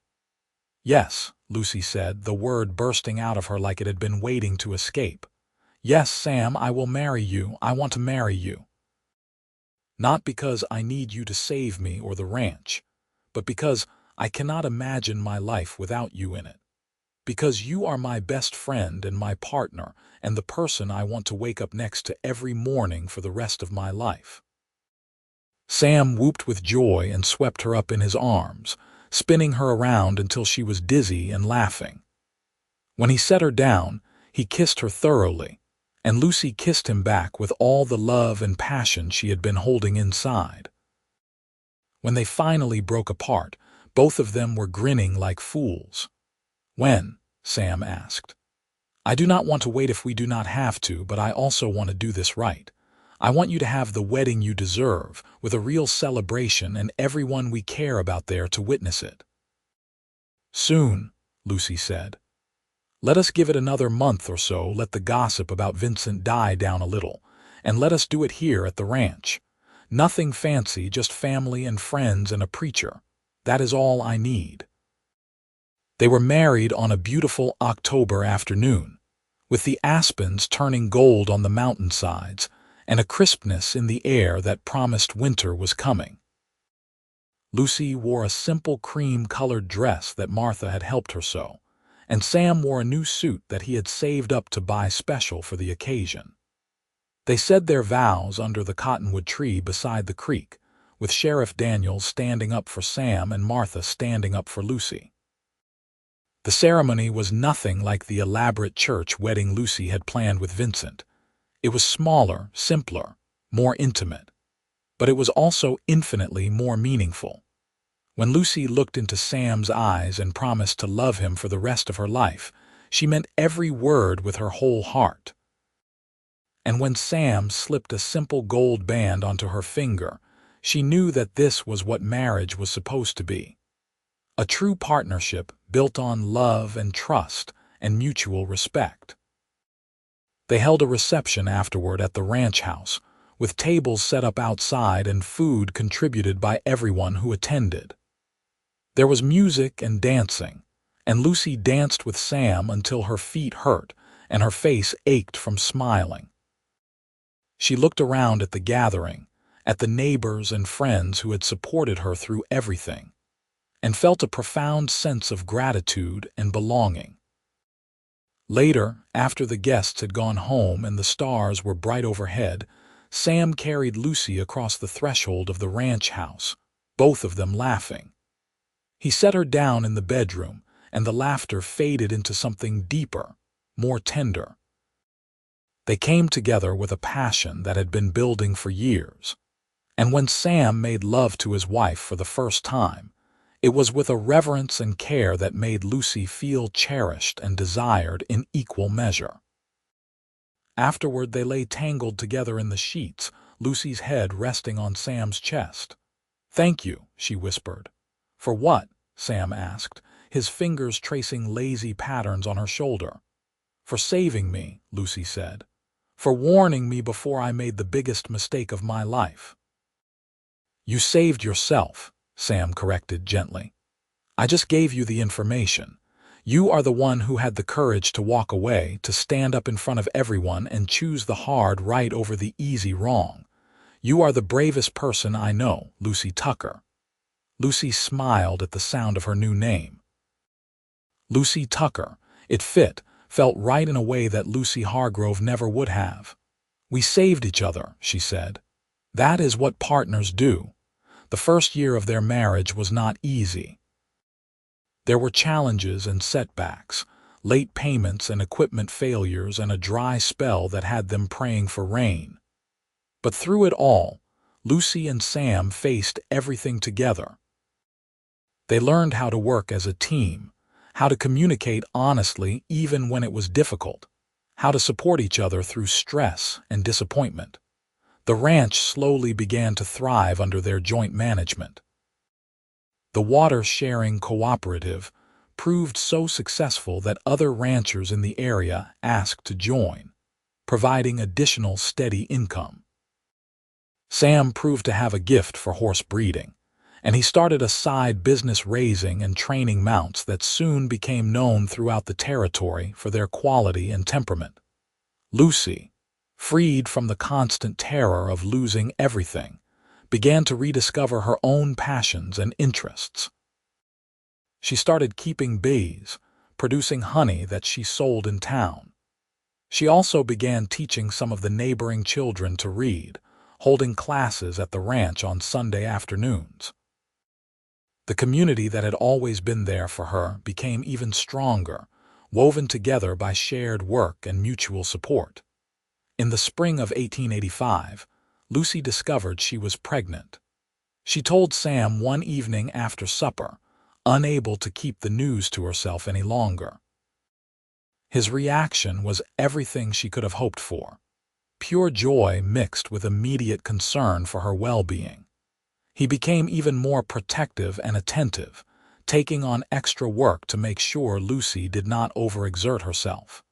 Speaker 1: "Yes," Lucy said, the word bursting out of her like it had been waiting to escape. "Yes, Sam, I will marry you. I want to marry you. Not because I need you to save me or the ranch, but because I cannot imagine my life without you in it. Because you are my best friend and my partner and the person I want to wake up next to every morning for the rest of my life." Sam whooped with joy and swept her up in his arms, spinning her around until she was dizzy and laughing. When he set her down, he kissed her thoroughly, and Lucy kissed him back with all the love and passion she had been holding inside. When they finally broke apart, both of them were grinning like fools. "When?" Sam asked. "I do not want to wait if we do not have to, but I also want to do this right. I want you to have the wedding you deserve, with a real celebration and everyone we care about there to witness it." "Soon," Lucy said. "Let us give it another month or so, let the gossip about Vincent die down a little, and let us do it here at the ranch. Nothing fancy, just family and friends and a preacher. That is all I need." They were married on a beautiful October afternoon, with the aspens turning gold on the mountainsides and a crispness in the air that promised winter was coming. Lucy wore a simple cream-colored dress that Martha had helped her sew, and Sam wore a new suit that he had saved up to buy special for the occasion. They said their vows under the cottonwood tree beside the creek, with Sheriff Daniels standing up for Sam and Martha standing up for Lucy. The ceremony was nothing like the elaborate church wedding Lucy had planned with Vincent. It was smaller, simpler, more intimate. But it was also infinitely more meaningful. When Lucy looked into Sam's eyes and promised to love him for the rest of her life, she meant every word with her whole heart. And when Sam slipped a simple gold band onto her finger, she knew that this was what marriage was supposed to be. A true partnership built on love and trust and mutual respect. They held a reception afterward at the ranch house, with tables set up outside and food contributed by everyone who attended. There was music and dancing, and Lucy danced with Sam until her feet hurt and her face ached from smiling. She looked around at the gathering, at the neighbors and friends who had supported her through everything, and felt a profound sense of gratitude and belonging. Later, after the guests had gone home and the stars were bright overhead, Sam carried Lucy across the threshold of the ranch house, both of them laughing. He set her down in the bedroom, and the laughter faded into something deeper, more tender. They came together with a passion that had been building for years. And when Sam made love to his wife for the first time, it was with a reverence and care that made Lucy feel cherished and desired in equal measure. Afterward, they lay tangled together in the sheets, Lucy's head resting on Sam's chest. "Thank you," she whispered. "For what?" Sam asked, his fingers tracing lazy patterns on her shoulder. "For saving me," Lucy said. "For warning me before I made the biggest mistake of my life." "You saved yourself," Sam corrected gently. "I just gave you the information. You are the one who had the courage to walk away, to stand up in front of everyone and choose the hard right over the easy wrong. You are the bravest person I know, Lucy Tucker." Lucy smiled at the sound of her new name. Lucy Tucker. It felt right in a way that Lucy Hargrove never would have. "We saved each other," she said. "That is what partners do." The first year of their marriage was not easy. There were challenges and setbacks, late payments and equipment failures, and a dry spell that had them praying for rain. But through it all, Lucy and Sam faced everything together. They learned how to work as a team, how to communicate honestly even when it was difficult, how to support each other through stress and disappointment. The ranch slowly began to thrive under their joint management. The water-sharing cooperative proved so successful that other ranchers in the area asked to join, providing additional steady income. Sam proved to have a gift for horse breeding, and he started a side business raising and training mounts that soon became known throughout the territory for their quality and temperament. Lucy, freed from the constant terror of losing everything, began to rediscover her own passions and interests. She started keeping bees, producing honey that she sold in town. She also began teaching some of the neighboring children to read, holding classes at the ranch on Sunday afternoons. The community that had always been there for her became even stronger, woven together by shared work and mutual support. In the spring of 1885, Lucy discovered she was pregnant. She told Sam one evening after supper, unable to keep the news to herself any longer. His reaction was everything she could have hoped for, pure joy mixed with immediate concern for her well-being. He became even more protective and attentive, taking on extra work to make sure Lucy did not overexert herself.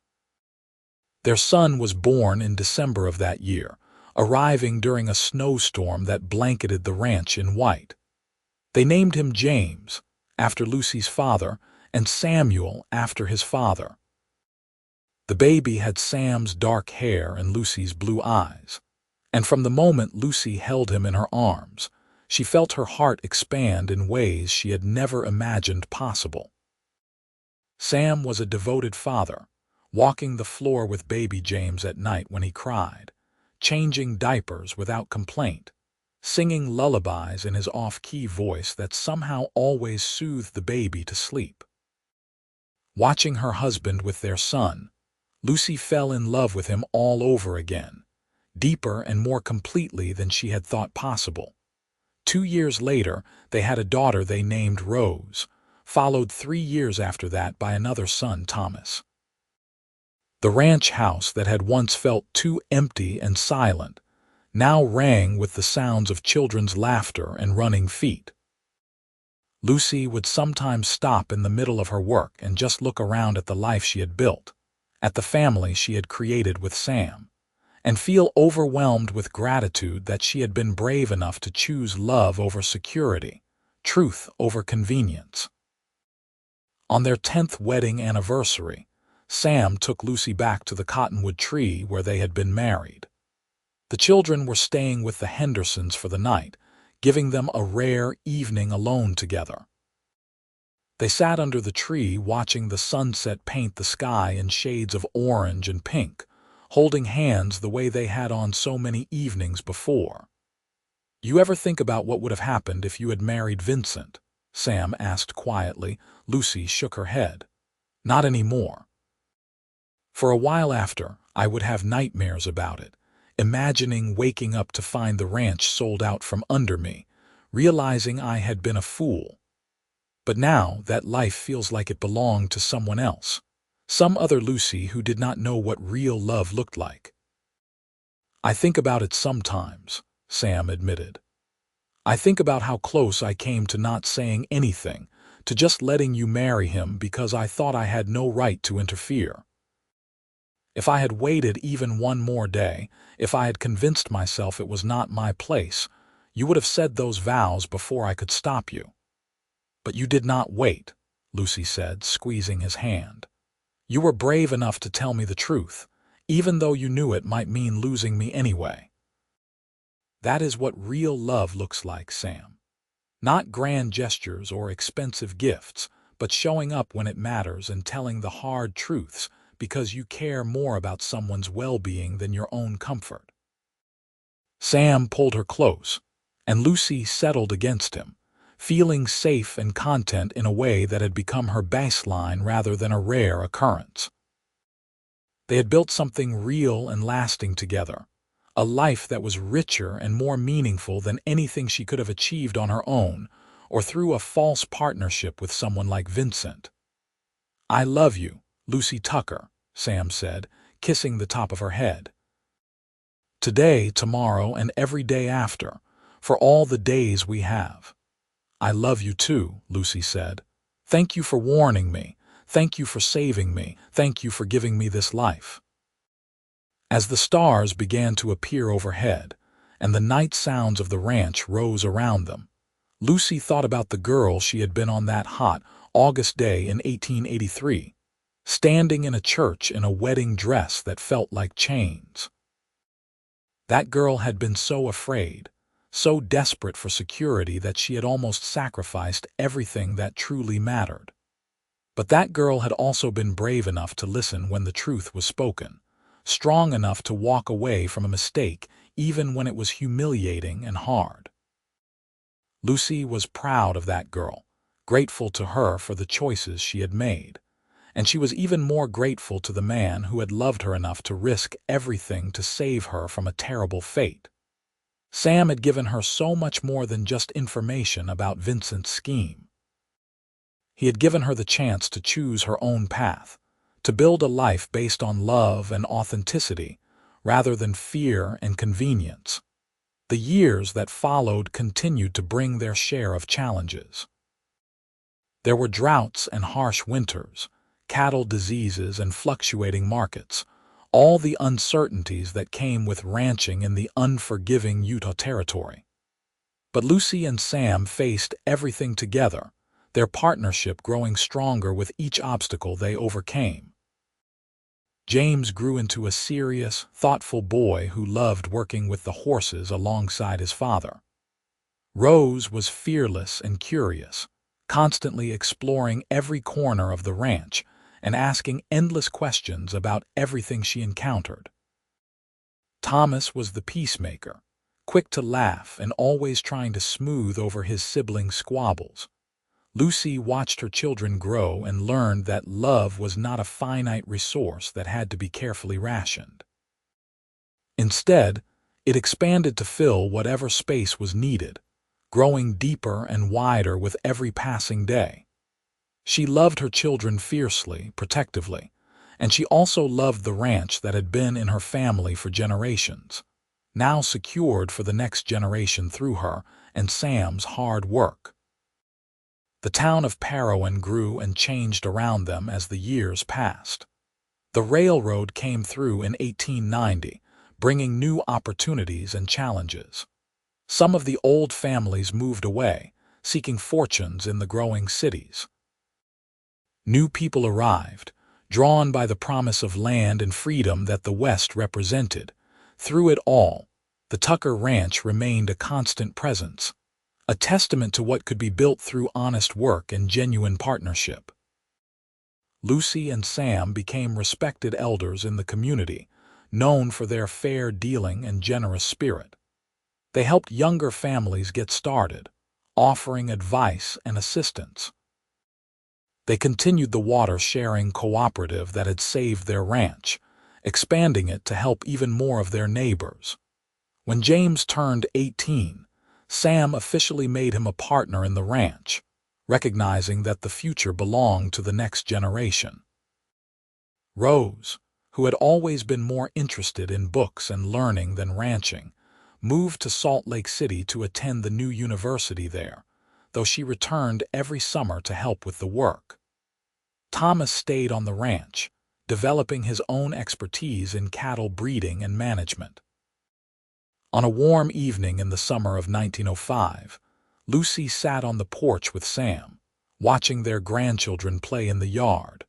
Speaker 1: Their son was born in December of that year, arriving during a snowstorm that blanketed the ranch in white. They named him James, after Lucy's father, and Samuel after his father. The baby had Sam's dark hair and Lucy's blue eyes, and from the moment Lucy held him in her arms, she felt her heart expand in ways she had never imagined possible. Sam was a devoted father, walking the floor with baby James at night when he cried, changing diapers without complaint, singing lullabies in his off-key voice that somehow always soothed the baby to sleep. Watching her husband with their son, Lucy fell in love with him all over again, deeper and more completely than she had thought possible. 2 years later, they had a daughter they named Rose, followed 3 years after that by another son, Thomas. The ranch house that had once felt too empty and silent now rang with the sounds of children's laughter and running feet. Lucy would sometimes stop in the middle of her work and just look around at the life she had built, at the family she had created with Sam, and feel overwhelmed with gratitude that she had been brave enough to choose love over security, truth over convenience. On their 10th wedding anniversary, Sam took Lucy back to the cottonwood tree where they had been married. The children were staying with the Hendersons for the night, giving them a rare evening alone together. They sat under the tree watching the sunset paint the sky in shades of orange and pink, holding hands the way they had on so many evenings before. "You ever think about what would have happened if you had married Vincent?" Sam asked quietly. Lucy shook her head. "Not anymore. For a while after, I would have nightmares about it, imagining waking up to find the ranch sold out from under me, realizing I had been a fool. But now that life feels like it belonged to someone else, some other Lucy who did not know what real love looked like." "I think about it sometimes," Sam admitted. "I think about how close I came to not saying anything, to just letting you marry him because I thought I had no right to interfere. If I had waited even one more day, if I had convinced myself it was not my place, you would have said those vows before I could stop you." "But you did not wait," Lucy said, squeezing his hand. "You were brave enough to tell me the truth, even though you knew it might mean losing me anyway." "That is what real love looks like, Sam. Not grand gestures or expensive gifts, but showing up when it matters and telling the hard truths because you care more about someone's well-being than your own comfort." Sam pulled her close, and Lucy settled against him, feeling safe and content in a way that had become her baseline rather than a rare occurrence. They had built something real and lasting together, a life that was richer and more meaningful than anything she could have achieved on her own or through a false partnership with someone like Vincent. "I love you, Lucy Tucker," Sam said, kissing the top of her head. "Today, tomorrow, and every day after, for all the days we have." "I love you too," Lucy said. "Thank you for warning me. Thank you for saving me. Thank you for giving me this life." As the stars began to appear overhead, and the night sounds of the ranch rose around them, Lucy thought about the girl she had been on that hot August day in 1883, standing in a church in a wedding dress that felt like chains. That girl had been so afraid, so desperate for security that she had almost sacrificed everything that truly mattered. But that girl had also been brave enough to listen when the truth was spoken, strong enough to walk away from a mistake even when it was humiliating and hard. Lucy was proud of that girl, grateful to her for the choices she had made, and she was even more grateful to the man who had loved her enough to risk everything to save her from a terrible fate. Sam had given her so much more than just information about Vincent's scheme. He had given her the chance to choose her own path, to build a life based on love and authenticity rather than fear and convenience. The years that followed continued to bring their share of challenges. There were droughts and harsh winters, cattle diseases and fluctuating markets, all the uncertainties that came with ranching in the unforgiving Utah Territory. But Lucy and Sam faced everything together, their partnership growing stronger with each obstacle they overcame. James grew into a serious, thoughtful boy who loved working with the horses alongside his father. Rose was fearless and curious, constantly exploring every corner of the ranch and asking endless questions about everything she encountered. Thomas was the peacemaker, quick to laugh and always trying to smooth over his siblings' squabbles. Lucy watched her children grow and learned that love was not a finite resource that had to be carefully rationed. Instead, it expanded to fill whatever space was needed, growing deeper and wider with every passing day. She loved her children fiercely, protectively, and she also loved the ranch that had been in her family for generations, now secured for the next generation through her and Sam's hard work. The town of Parowan grew and changed around them as the years passed. The railroad came through in 1890, bringing new opportunities and challenges. Some of the old families moved away, seeking fortunes in the growing cities. New people arrived, drawn by the promise of land and freedom that the West represented. Through it all, the Tucker Ranch remained a constant presence, a testament to what could be built through honest work and genuine partnership. Lucy and Sam became respected elders in the community, known for their fair dealing and generous spirit. They helped younger families get started, offering advice and assistance. They continued the water-sharing cooperative that had saved their ranch, expanding it to help even more of their neighbors. When James turned 18, Sam officially made him a partner in the ranch, recognizing that the future belonged to the next generation. Rose, who had always been more interested in books and learning than ranching, moved to Salt Lake City to attend the new university there, though she returned every summer to help with the work. Thomas stayed on the ranch, developing his own expertise in cattle breeding and management. On a warm evening in the summer of 1905, Lucy sat on the porch with Sam, watching their grandchildren play in the yard.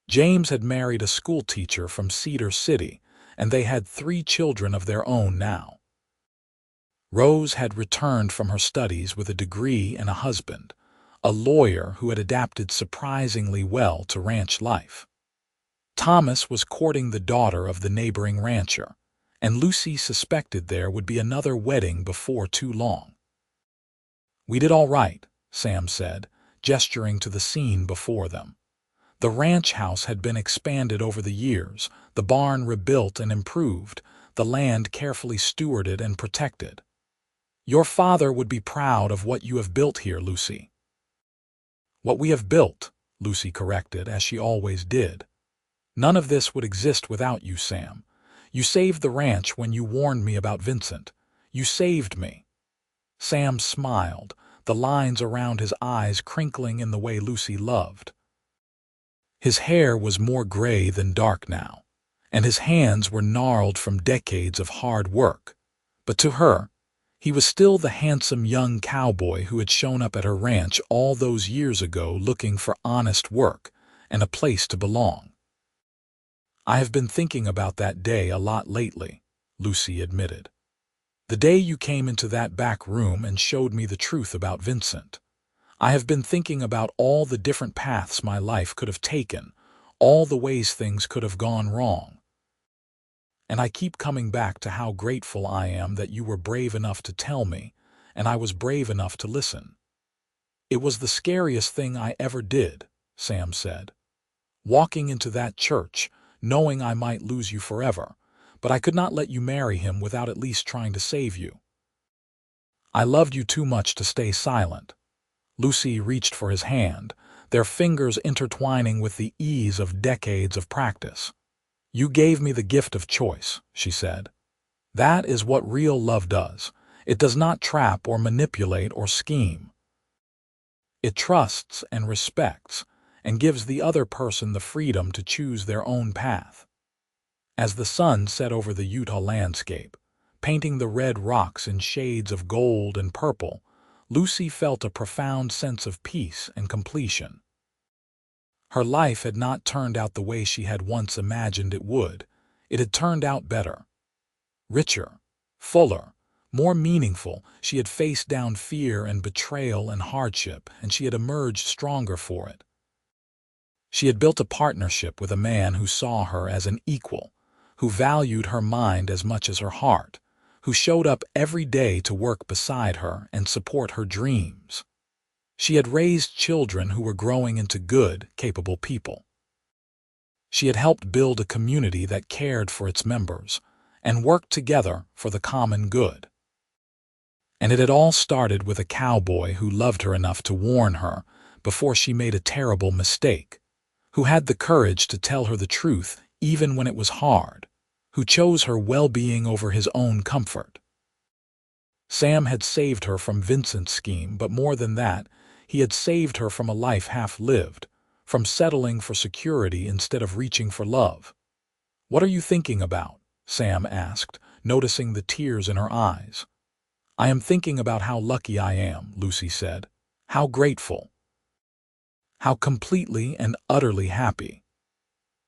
Speaker 1: James had married a schoolteacher from Cedar City, and they had 3 children of their own now. Rose had returned from her studies with a degree and a husband, a lawyer who had adapted surprisingly well to ranch life. Thomas was courting the daughter of the neighboring rancher, and Lucy suspected there would be another wedding before too long. "We did all right," Sam said, gesturing to the scene before them. The ranch house had been expanded over the years, the barn rebuilt and improved, the land carefully stewarded and protected. "Your father would be proud of what you have built here, Lucy." "What we have built," Lucy corrected, as she always did. "None of this would exist without you, Sam. You saved the ranch when you warned me about Vincent. You saved me." Sam smiled, the lines around his eyes crinkling in the way Lucy loved. His hair was more gray than dark now, and his hands were gnarled from decades of hard work. But to her, he was still the handsome young cowboy who had shown up at her ranch all those years ago looking for honest work and a place to belong. "I have been thinking about that day a lot lately," Lucy admitted. "The day you came into that back room and showed me the truth about Vincent. I have been thinking about all the different paths my life could have taken, all the ways things could have gone wrong. And I keep coming back to how grateful I am that you were brave enough to tell me, and I was brave enough to listen." "It was the scariest thing I ever did," Sam said. "Walking into that church, knowing I might lose you forever, but I could not let you marry him without at least trying to save you. I loved you too much to stay silent." Lucy reached for his hand, their fingers intertwining with the ease of decades of practice. "You gave me the gift of choice," she said. "That is what real love does. It does not trap or manipulate or scheme. It trusts and respects, and gives the other person the freedom to choose their own path." As the sun set over the Utah landscape, painting the red rocks in shades of gold and purple, Lucy felt a profound sense of peace and completion. Her life had not turned out the way she had once imagined it would. It had turned out better. Richer, fuller, more meaningful. She had faced down fear and betrayal and hardship, and she had emerged stronger for it. She had built a partnership with a man who saw her as an equal, who valued her mind as much as her heart, who showed up every day to work beside her and support her dreams. She had raised children who were growing into good, capable people. She had helped build a community that cared for its members and worked together for the common good. And it had all started with a cowboy who loved her enough to warn her before she made a terrible mistake, who had the courage to tell her the truth even when it was hard, who chose her well-being over his own comfort. Sam had saved her from Vincent's scheme, but more than that, he had saved her from a life half-lived, from settling for security instead of reaching for love. "What are you thinking about?" Sam asked, noticing the tears in her eyes. "I am thinking about how lucky I am," Lucy said. "How grateful. How completely and utterly happy."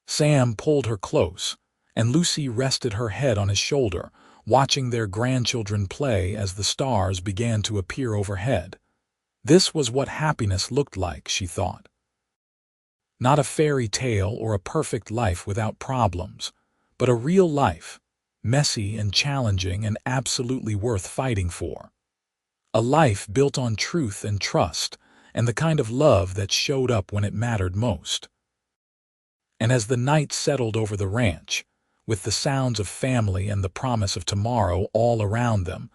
Speaker 1: Sam pulled her close, and Lucy rested her head on his shoulder, watching their grandchildren play as the stars began to appear overhead. This was what happiness looked like, she thought. Not a fairy tale or a perfect life without problems, but a real life, messy and challenging and absolutely worth fighting for. A life built on truth and trust, and the kind of love that showed up when it mattered most. And as the night settled over the ranch, with the sounds of family and the promise of tomorrow all around them,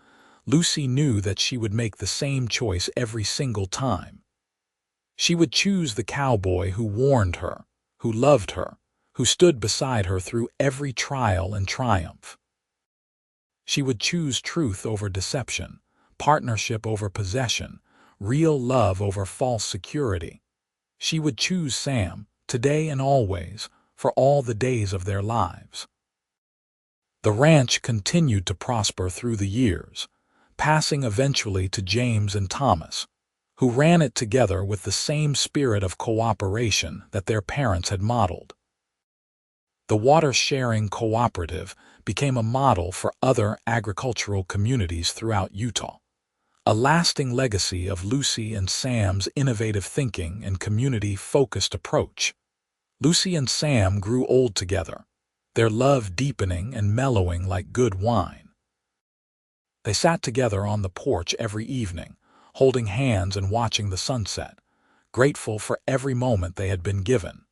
Speaker 1: Lucy knew that she would make the same choice every single time. She would choose the cowboy who warned her, who loved her, who stood beside her through every trial and triumph. She would choose truth over deception, partnership over possession, real love over false security. She would choose Sam, today and always, for all the days of their lives. The ranch continued to prosper through the years, passing eventually to James and Thomas, who ran it together with the same spirit of cooperation that their parents had modeled. The water-sharing cooperative became a model for other agricultural communities throughout Utah, a lasting legacy of Lucy and Sam's innovative thinking and community-focused approach. Lucy and Sam grew old together, their love deepening and mellowing like good wine. They sat together on the porch every evening, holding hands and watching the sunset, grateful for every moment they had been given.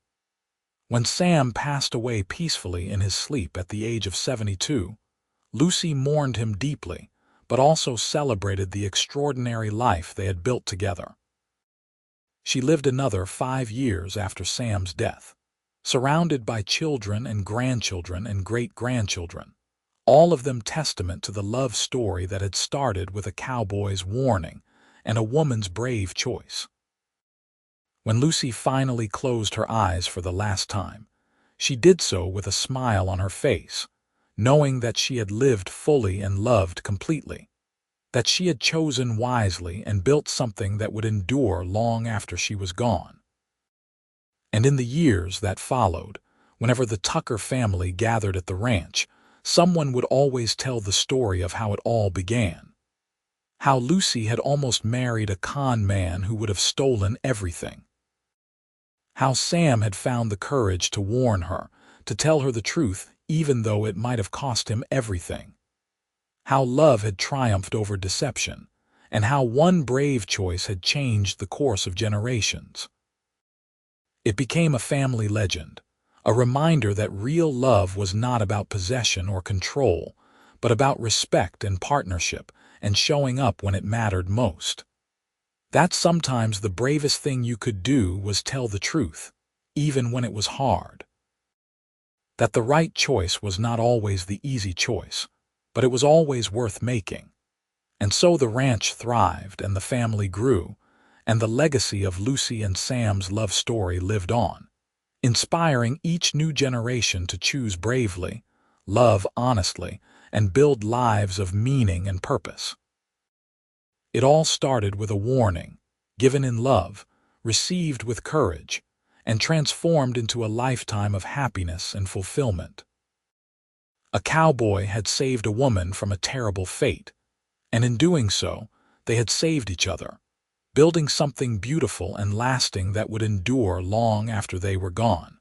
Speaker 1: When Sam passed away peacefully in his sleep at the age of 72, Lucy mourned him deeply, but also celebrated the extraordinary life they had built together. She lived another 5 years after Sam's death, surrounded by children and grandchildren and great-grandchildren, all of them testament to the love story that had started with a cowboy's warning and a woman's brave choice. When Lucy finally closed her eyes for the last time, she did so with a smile on her face, knowing that she had lived fully and loved completely, that she had chosen wisely and built something that would endure long after she was gone. And in the years that followed, whenever the Tucker family gathered at the ranch, someone would always tell the story of how it all began. How Lucy had almost married a con man who would have stolen everything. How Sam had found the courage to warn her, to tell her the truth even though it might have cost him everything. How love had triumphed over deception, and how one brave choice had changed the course of generations. It became a family legend, a reminder that real love was not about possession or control, but about respect and partnership and showing up when it mattered most. That sometimes the bravest thing you could do was tell the truth, even when it was hard. That the right choice was not always the easy choice, but it was always worth making. And so the ranch thrived and the family grew, and the legacy of Lucy and Sam's love story lived on, inspiring each new generation to choose bravely, love honestly, and build lives of meaning and purpose. It all started with a warning, given in love, received with courage, and transformed into a lifetime of happiness and fulfillment. A cowboy had saved a woman from a terrible fate, and in doing so, they had saved each other, building something beautiful and lasting that would endure long after they were gone.